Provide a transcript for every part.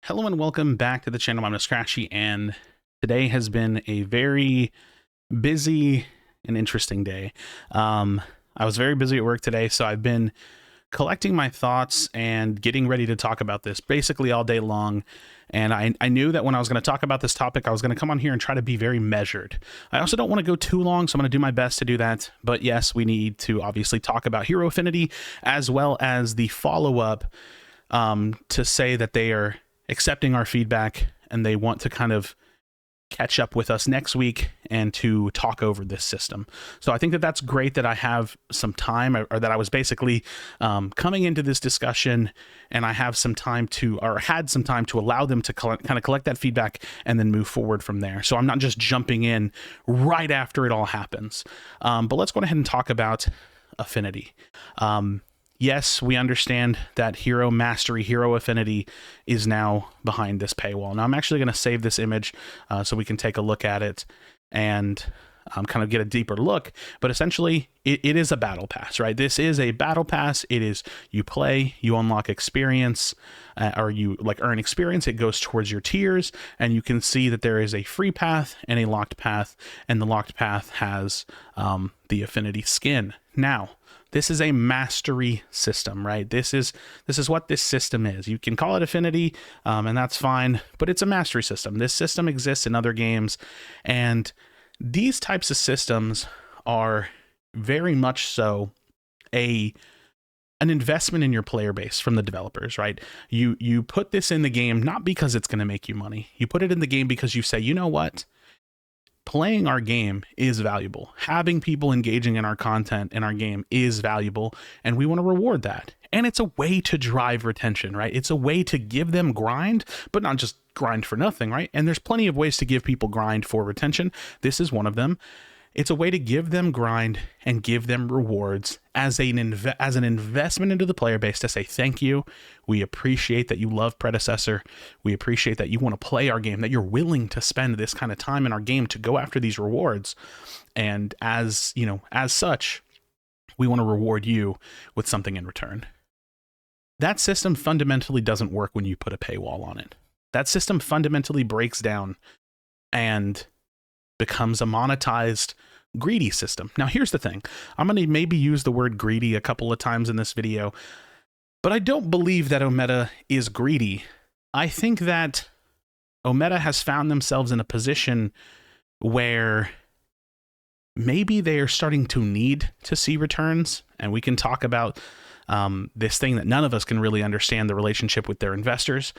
Hello and welcome back to the channel. My name is Krashy, and today has been a very busy and interesting day. I was very busy at work today, so I've been collecting my thoughts and getting ready to talk about this basically all day long. And I knew that when I was going to talk about this topic, I was going to come on here and try to be very measured. I also don't want to go too long, so I'm going to do my best to do that. But yes, we need to obviously talk about Hero Affinity as well as the follow-up to say that they are accepting our feedback and they want to kind of catch up with us next week and to talk over this system. So I think that that's great that I have some time, or that I was basically coming into this discussion and I have some time to, or had some time to allow them to kind of collect that feedback and then move forward from there. So I'm not just jumping in right after it all happens. But let's go ahead and talk about Affinity. Yes, we understand that Hero Mastery, Hero Affinity is now behind this paywall. Now, I'm actually going to save this image so we can take a look at it and kind of get a deeper look. But essentially, it is a battle pass, right? This is a battle pass. It is, you play, you unlock experience, or you like earn experience. It goes towards your tiers, and you can see that there is a free path and a locked path, and the locked path has the Affinity skin. Now, this is a mastery system, right? This is what this system is. You can call it Affinity, and that's fine, but it's a mastery system. This system exists in other games, and these types of systems are very much so an investment in your player base from the developers, right? You put this in the game not because it's going to make you money. You put it in the game because you say, you know what? Playing our game is valuable. Having people engaging in our content in our game is valuable, and we want to reward that. And it's a way to drive retention, right? It's a way to give them grind, but not just grind for nothing, right? And there's plenty of ways to give people grind for retention. This is one of them. It's a way to give them grind and give them rewards as an investment into the player base to say, thank you. We appreciate that you love Predecessor. We appreciate that you want to play our game, that you're willing to spend this kind of time in our game to go after these rewards. And as such, we want to reward you with something in return. That system fundamentally doesn't work when you put a paywall on it. That system fundamentally breaks down and becomes a monetized, greedy system. Now, here's the thing. I'm going to maybe use the word greedy a couple of times in this video, but I don't believe that OMEDA is greedy. I think that OMEDA has found themselves in a position where maybe they are starting to need to see returns, and we can talk about this thing that none of us can really understand, the relationship with their investors.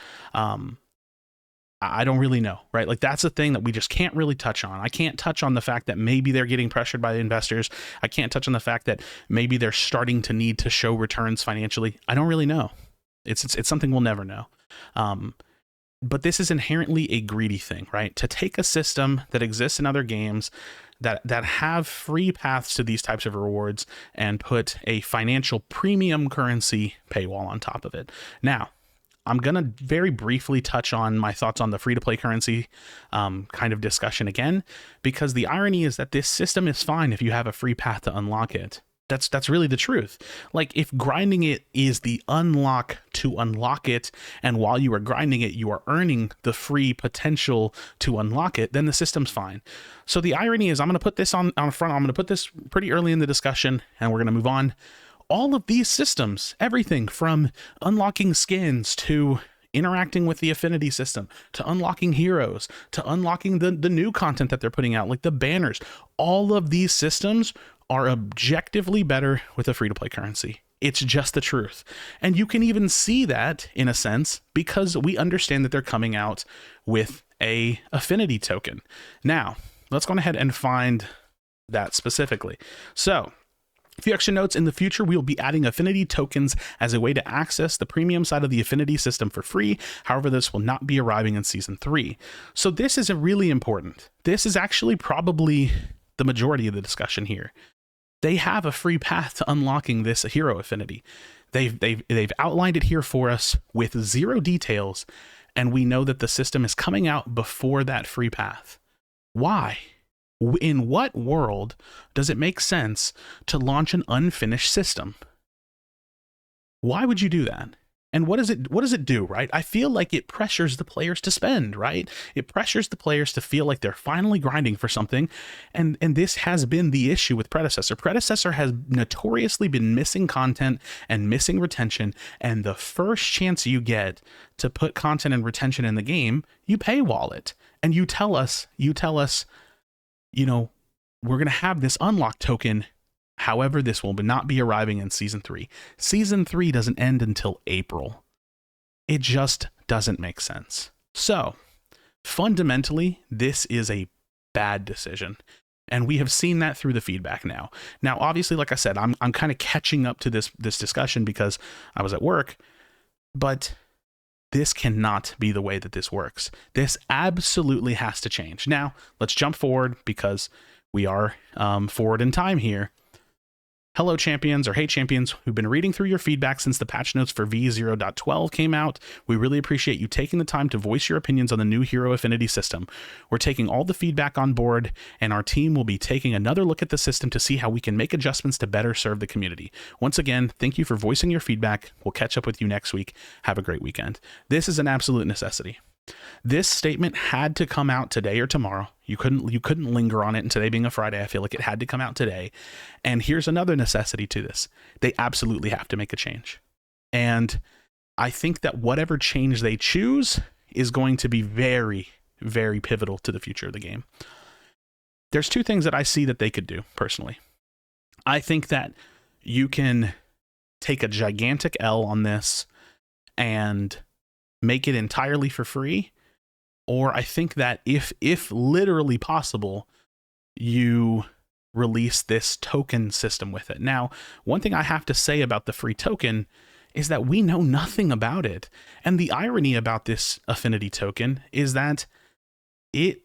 I don't really know, right? Like, that's a thing that we just can't really touch on. I can't touch on the fact that maybe they're getting pressured by the investors. I can't touch on the fact that maybe they're starting to need to show returns financially. I don't really know. It's something we'll never know. But this is inherently a greedy thing, right? To take a system that exists in other games that have free paths to these types of rewards and put a financial premium currency paywall on top of it. Now, I'm going to very briefly touch on my thoughts on the free-to-play currency kind of discussion again, because the irony is that this system is fine if you have a free path to unlock it. That's really the truth. Like, if grinding it is the unlock to unlock it, and while you are grinding it, you are earning the free potential to unlock it, then the system's fine. So the irony is, I'm going to put this on front. I'm going to put this pretty early in the discussion, and we're going to move on. All of these systems, everything from unlocking skins to interacting with the Affinity system, to unlocking heroes, to unlocking the new content that they're putting out, like the banners, all of these systems are objectively better with a free-to-play currency. It's just the truth. And you can even see that, in a sense, because we understand that they're coming out with a Affinity token. Now, let's go ahead and find that specifically. So, a few extra notes: in the future, we will be adding Affinity tokens as a way to access the premium side of the Affinity system for free. However, this will not be arriving in Season 3. So this is really important. This is actually probably the majority of the discussion here. They have a free path to unlocking this Hero Affinity. They've outlined it here for us with zero details, and we know that the system is coming out before that free path. Why? In what world does it make sense to launch an unfinished system? Why would you do that? And what does it do, right? I feel like it pressures the players to spend, right? It pressures the players to feel like they're finally grinding for something. And this has been the issue with Predecessor. Predecessor has notoriously been missing content and missing retention. And the first chance you get to put content and retention in the game, you paywall it. And you tell us, you know, we're going to have this unlock token. However, this will not be arriving in Season 3. Season 3 doesn't end until April. It just doesn't make sense. So, fundamentally, this is a bad decision. And we have seen that through the feedback now. Now, obviously, like I said, I'm kind of catching up to this discussion because I was at work. But this cannot be the way that this works. This absolutely has to change. Now, let's jump forward because we are forward in time here. Hello, champions, or hey, champions, who've been reading through your feedback since the patch notes for V0.12 came out. We really appreciate you taking the time to voice your opinions on the new Hero Affinity system. We're taking all the feedback on board, and our team will be taking another look at the system to see how we can make adjustments to better serve the community. Once again, thank you for voicing your feedback. We'll catch up with you next week. Have a great weekend. This is an absolute necessity. This statement had to come out today or tomorrow. You couldn't linger on it, and today being a Friday, I feel like it had to come out today. And here's another necessity to this. They absolutely have to make a change. And I think that whatever change they choose is going to be very, very pivotal to the future of the game. There's two things that I see that they could do, personally. I think that you can take a gigantic L on this and make it entirely for free, or I think that if literally possible, you release this token system with it. Now, one thing I have to say about the free token is that we know nothing about it. And the irony about this Affinity token is that it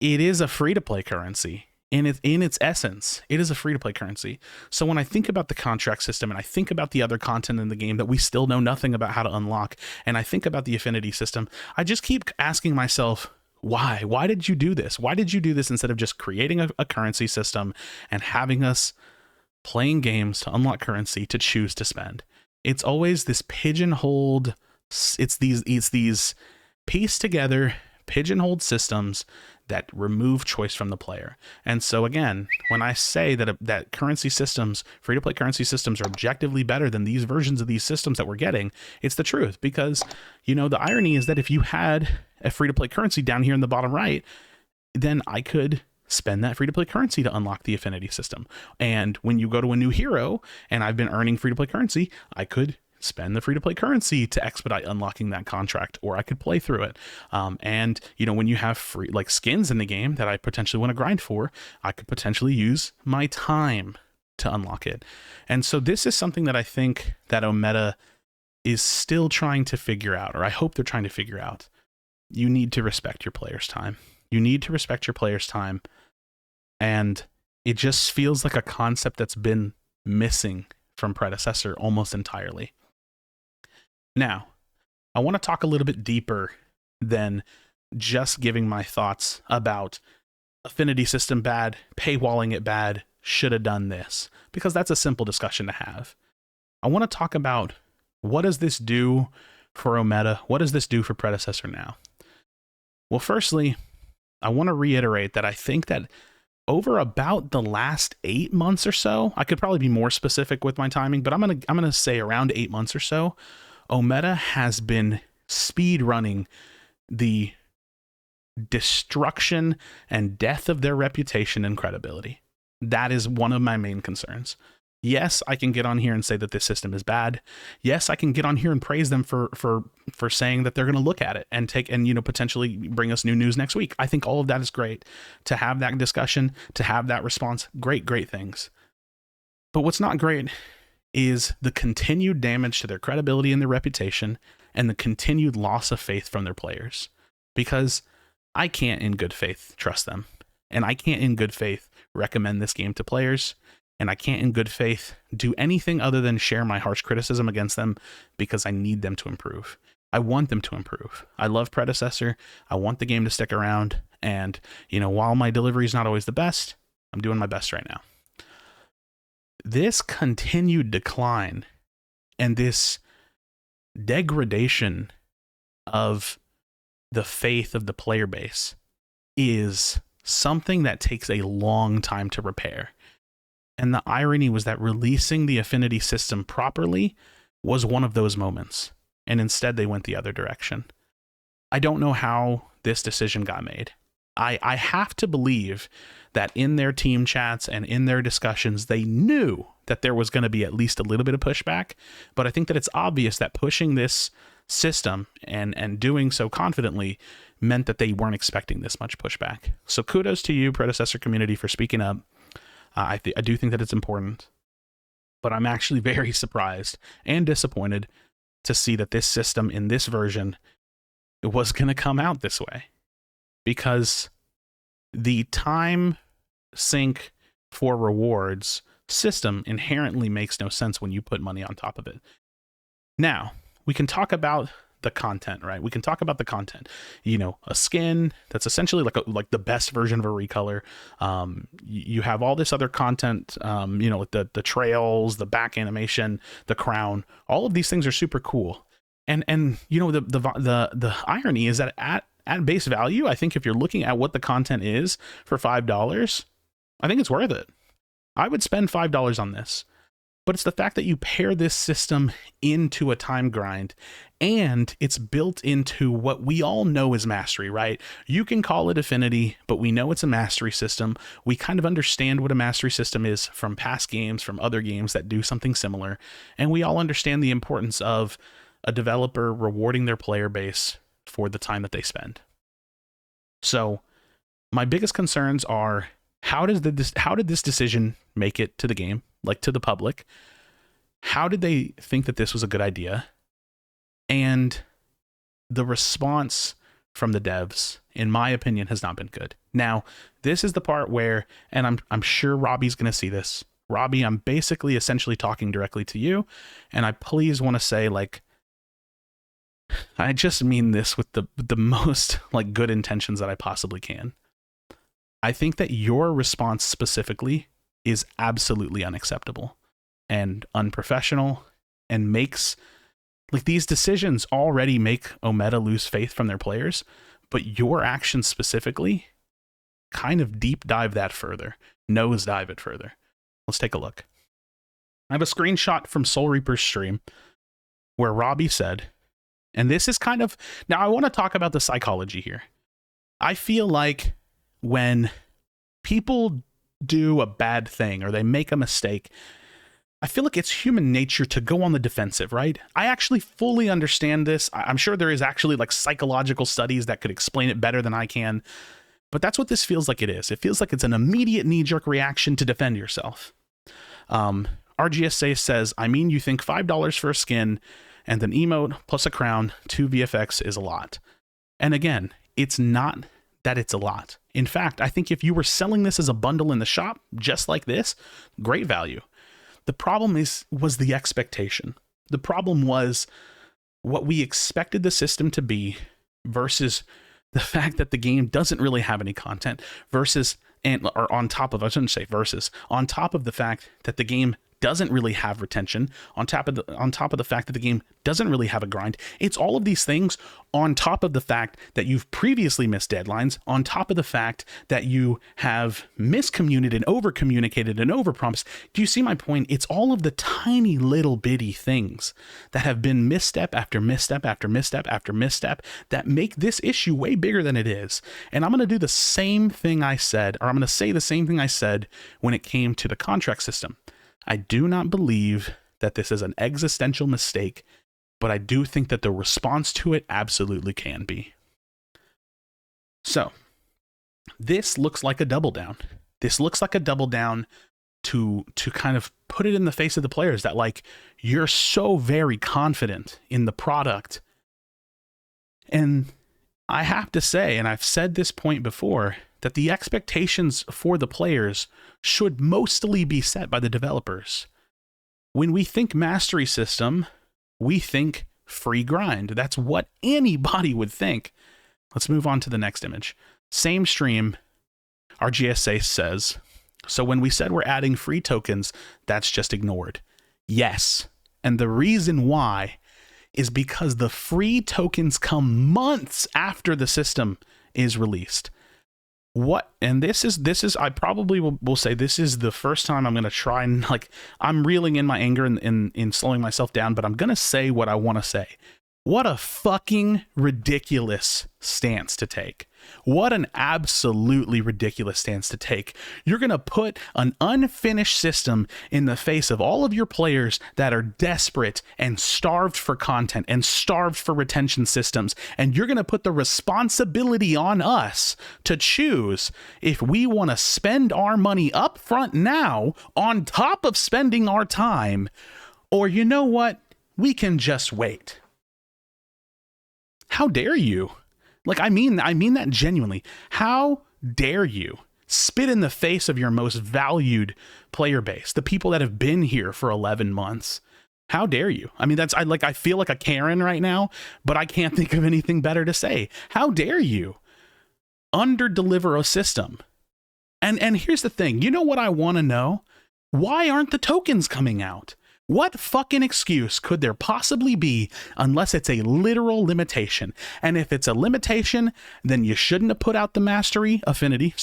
is a free-to-play currency. In its essence, it is a free-to-play currency. So when I think about the contract system and I think about the other content in the game that we still know nothing about how to unlock, and I think about the Affinity system, I just keep asking myself, why? Why did you do this? Why did you do this instead of just creating a currency system and having us playing games to unlock currency to choose to spend? It's always this pigeonholed, it's these pieced together pigeonholed systems that remove choice from the player. And so again, when I say that currency systems, free-to-play currency systems, are objectively better than these versions of these systems that we're getting, it's the truth. Because, you know, the irony is that if you had a free-to-play currency down here in the bottom right, then I could spend that free-to-play currency to unlock the Affinity system. And when you go to a new hero, and I've been earning free-to-play currency, I could spend the free-to-play currency to expedite unlocking that contract, or I could play through it. And, you know, when you have free, like, skins in the game that I potentially want to grind for, I could potentially use my time to unlock it. And so this is something that I think that OMEDA is still trying to figure out, or I hope they're trying to figure out. You need to respect your players' time. You need to respect your players' time. And it just feels like a concept that's been missing from Predecessor almost entirely. Now, I want to talk a little bit deeper than just giving my thoughts about Affinity system bad, paywalling it bad, should have done this, because that's a simple discussion to have. I want to talk about, what does this do for OMEDA? What does this do for Predecessor now? Well, firstly, I want to reiterate that I think that over about the last 8 months or so, I could probably be more specific with my timing, but I'm gonna say around 8 months or so, OMEDA has been speed running the destruction and death of their reputation and credibility. That is one of my main concerns. Yes, I can get on here and say that this system is bad. Yes, I can get on here and praise them for saying that they're going to look at it and potentially bring us new news next week. I think all of that is great. To have that discussion, to have that response, great things. But what's not great is the continued damage to their credibility and their reputation, and the continued loss of faith from their players. Because I can't in good faith trust them, and I can't in good faith recommend this game to players, and I can't in good faith do anything other than share my harsh criticism against them, because I need them to improve. I want them to improve. I love Predecessor. I want the game to stick around, and, you know, while my delivery is not always the best, I'm doing my best right now. This continued decline and this degradation of the faith of the player base is something that takes a long time to repair. And the irony was that releasing the Affinity system properly was one of those moments. And instead they went the other direction. I don't know how this decision got made. I have to believe that in their team chats and in their discussions, they knew that there was going to be at least a little bit of pushback. But I think that it's obvious that pushing this system and doing so confidently meant that they weren't expecting this much pushback. So kudos to you, Predecessor community, for speaking up. I do think that it's important. But I'm actually very surprised and disappointed to see that this system in this version was going to come out this way. Because the time sink for rewards system inherently makes no sense when you put money on top of it. Now, we can talk about the content, right? We can talk about the content. You know, a skin that's essentially like the best version of a recolor. You have all this other content, you know, like the trails, the back animation, the crown. All of these things are super cool. And you know, the irony is that at base value, I think if you're looking at what the content is for $5, I think it's worth it. I would spend $5 on this. But it's the fact that you pair this system into a time grind, and it's built into what we all know is mastery, right? You can call it Affinity, but we know it's a mastery system. We kind of understand what a mastery system is from past games, from other games that do something similar. And we all understand the importance of a developer rewarding their player base for the time that they spend. So my biggest concerns are, how did this decision make it to the game, like to the public? How did they think that this was a good idea? And the response from the devs, in my opinion, has not been good. Now, this is the part where, and I'm sure Robbie's going to see this. Robbie, I'm basically essentially talking directly to you, and I please want to say, like, I just mean this with the most like good intentions that I possibly can. I think that your response specifically is absolutely unacceptable and unprofessional, and makes, like, these decisions already make OMEDA lose faith from their players, but your actions specifically kind of deep dive that further, nosedive it further. Let's take a look. I have a screenshot from Soul Reaper's stream where Robbie said, and this is kind of, now I want to talk about the psychology here. I feel like when people do a bad thing or they make a mistake, I feel like it's human nature to go on the defensive, right? I actually fully understand this. I'm sure there is actually like psychological studies that could explain it better than I can, but that's what this feels like it is. It feels like it's an immediate knee-jerk reaction to defend yourself. RGSA says, I mean, you think $5 for a skin and an emote plus a crown, 2 VFX is a lot. And again, it's not that it's a lot. In fact, I think if you were selling this as a bundle in the shop, just like this, great value. The problem was the expectation. The problem was what we expected the system to be versus the fact that the game doesn't really have any content versus, or on top of, I shouldn't say versus, on top of the fact that the game doesn't really have retention, on top of the fact that the game doesn't really have a grind. It's all of these things on top of the fact that you've previously missed deadlines, on top of the fact that you have miscommunicated and overcommunicated and overpromised. Do you see my point? It's all of the tiny little bitty things that have been misstep after misstep after misstep after misstep that make this issue way bigger than it is. And I'm going to do the same thing I said, or I'm going to say the same thing I said when it came to the contract system. I do not believe that this is an existential mistake, but I do think that the response to it absolutely can be. So, this looks like a double down. This looks like a double down to kind of put it in the face of the players that, like, you're so very confident in the product. And I have to say, and I've said this point before, that the expectations for the players should mostly be set by the developers. When we think mastery system, we think free grind. That's what anybody would think. Let's move on to the next image. Same stream, RGSA says, so when we said we're adding free tokens, that's just ignored. Yes, and the reason why is because the free tokens come months after the system is released. And this is I probably will say this is the first time I'm going to try and, like, I'm reeling in my anger in slowing myself down, but I'm going to say what I want to say. What a fucking ridiculous stance to take. What an absolutely ridiculous stance to take. You're going to put an unfinished system in the face of all of your players that are desperate and starved for content and starved for retention systems. And you're going to put the responsibility on us to choose if we want to spend our money up front now on top of spending our time, or, you know what, we can just wait. How dare you? Like, I mean that genuinely. How dare you spit in the face of your most valued player base, the people that have been here for 11 months? How dare you? I mean, I feel like a Karen right now, but I can't think of anything better to say. How dare you under-deliver a system? And here's the thing. You know what I want to know? Why aren't the tokens coming out? What fucking excuse could there possibly be unless it's a literal limitation? And if it's a limitation, then you shouldn't have put out the Affinity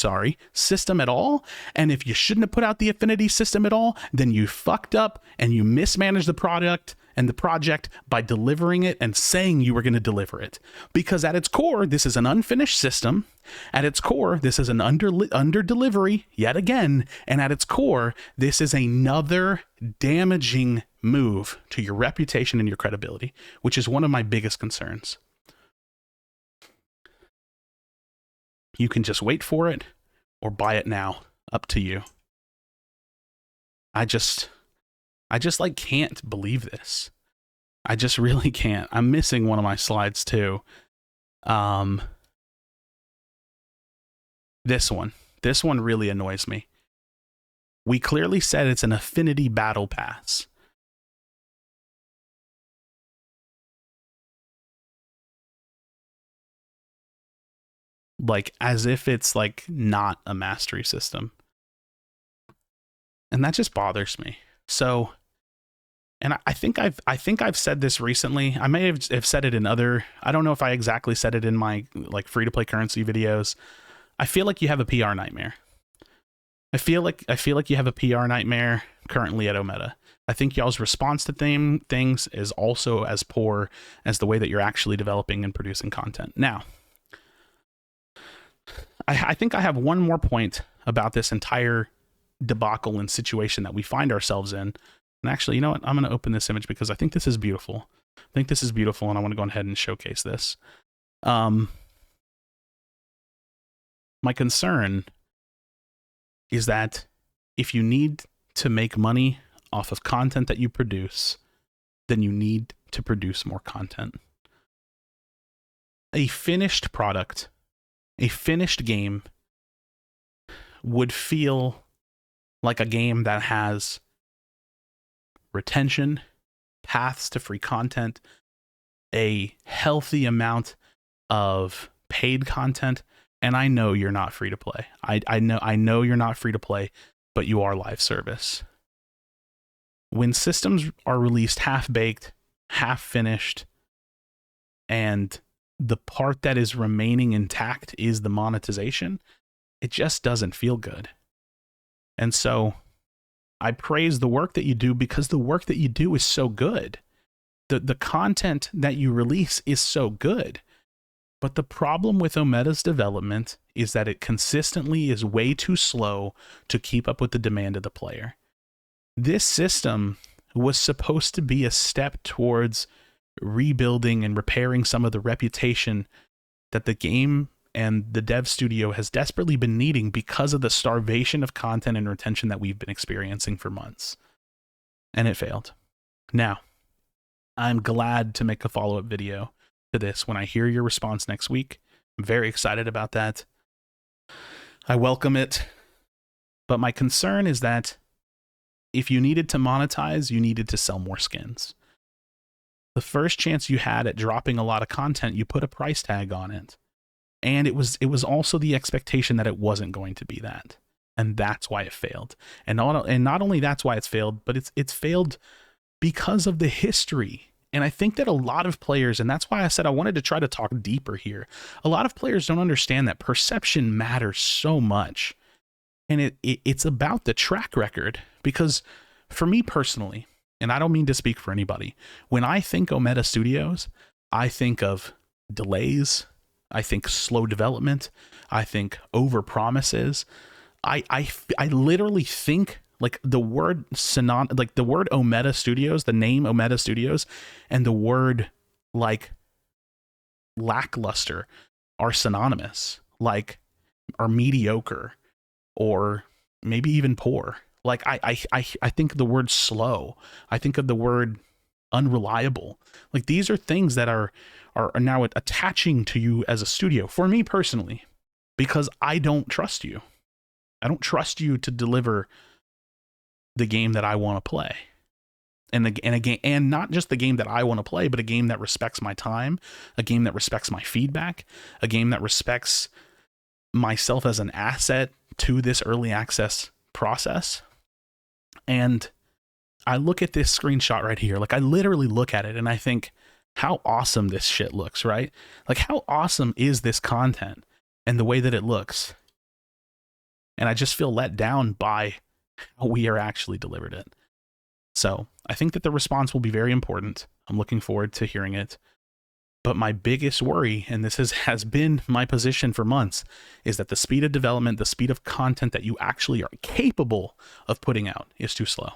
system at all. And if you shouldn't have put out the Affinity system at all, then you fucked up and you mismanaged the product and the project by delivering it and saying you were going to deliver it. Because at its core, this is an unfinished system. At its core, this is an under delivery yet again. And at its core, this is another damaging move to your reputation and your credibility, which is one of my biggest concerns. You can just wait for it or buy it now. Up to you. I just like can't believe this. I just really can't. I'm missing one of my slides too. This one really annoys me. We clearly said it's an Affinity battle pass. Like, as if it's like not a mastery system. And that just bothers me. So, and I think I've said this recently. I may have said it in other, I don't know if I exactly said it in my like free to play currency videos. I feel like you have a PR nightmare. I feel like you have a PR nightmare currently at OMEDA. I think y'all's response to things is also as poor as the way that you're actually developing and producing content. Now, I think I have one more point about this entire debacle and situation that we find ourselves in. And actually, you know what? I'm going to open this image because I think this is beautiful. And I want to go ahead and showcase this. My concern is that if you need to make money off of content that you produce, then you need to produce more content. A finished product, a finished game would feel like a game that has retention, paths to free content, a healthy amount of paid content. And I know you're not free to play. I know you're not free to play, but you are live service. When systems are released half-baked, half-finished, and the part that is remaining intact is the monetization, it just doesn't feel good. And so I praise the work that you do because the work that you do is so good. The content that you release is so good. But the problem with OMEDAS development is that it consistently is way too slow to keep up with the demand of the player. This system was supposed to be a step towards rebuilding and repairing some of the reputation that the game and the dev studio has desperately been needing because of the starvation of content and retention that we've been experiencing for months. And it failed. Now, I'm glad to make a follow-up video to this when I hear your response next week. I'm very excited about that. I welcome it. But my concern is that if you needed to monetize, you needed to sell more skins. The first chance you had at dropping a lot of content, you put a price tag on it. And it was also the expectation that it wasn't going to be that. And that's why it failed. And not only that's why it's failed, but it's failed because of the history And I think that a lot of players, and that's why I said I wanted to try to talk deeper here, a lot of players don't understand that perception matters so much. And it's about the track record. Because for me personally, and I don't mean to speak for anybody, when I think OMEDAS Studios, I think of delays, I think slow development, I think over promises. I literally think like the word like the word OMEDAS Studios, the name OMEDAS Studios, and the word like lackluster are synonymous, like are mediocre or maybe even poor. Like I think of the word slow. I think of the word unreliable. Like these are things that are now attaching to you as a studio, for me personally, because I don't trust you. I don't trust you to deliver the game that I want to play. And not just the game that I want to play, but a game that respects my time, a game that respects my feedback, a game that respects myself as an asset to this early access process. And I look at this screenshot right here, like I literally look at it and I think, how awesome this shit looks, right? Like how awesome is this content and the way that it looks? And I just feel let down by how we are actually delivered it. So I think that the response will be very important. I'm looking forward to hearing it. But my biggest worry, and this has been my position for months, is that the speed of development, the speed of content that you actually are capable of putting out is too slow.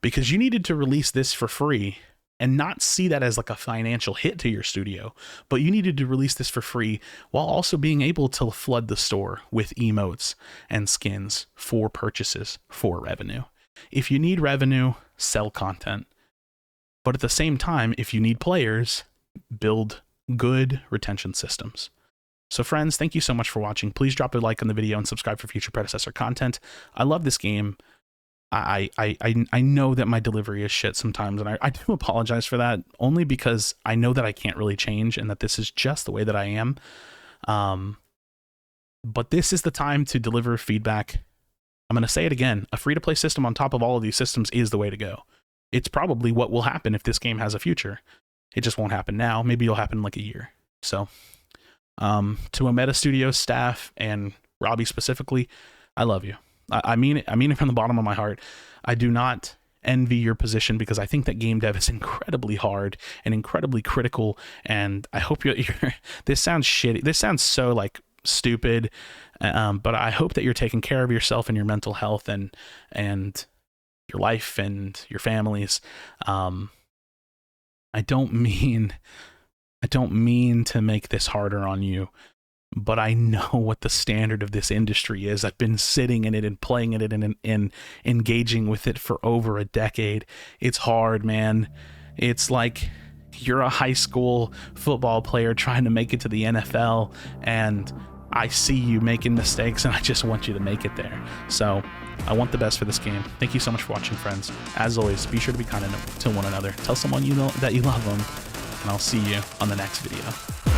Because you needed to release this for free and not see that as like a financial hit to your studio, but you needed to release this for free while also being able to flood the store with emotes and skins for purchases for revenue. If you need revenue, sell content. But at the same time, if you need players, build good retention systems. So friends, thank you so much for watching. Please drop a like on the video and subscribe for future Predecessor content. I love this game. I know that my delivery is shit sometimes, and I do apologize for that, only because I know that I can't really change and that this is just the way that I am. But this is the time to deliver feedback. I'm going to say it again. A free-to-play system on top of all of these systems is the way to go. It's probably what will happen if this game has a future. It just won't happen now. Maybe it'll happen in like a year. So to OMEDAS Studios staff and Robbie specifically, I love you. I mean it from the bottom of my heart. I do not envy your position because I think that game dev is incredibly hard and incredibly critical. And I hope you're this sounds shitty. This sounds so like stupid. But I hope that you're taking care of yourself and your mental health and your life and your families. I don't mean to make this harder on you, but I know what the standard of this industry is. I've been sitting in it and playing in it and engaging with it for over a decade. It's hard, man. It's like you're a high school football player trying to make it to the NFL, and I see you making mistakes, and I just want you to make it there. So I want the best for this game. Thank you so much for watching, friends. As always, be sure to be kind to one another. Tell someone you know that you love them, and I'll see you on the next video.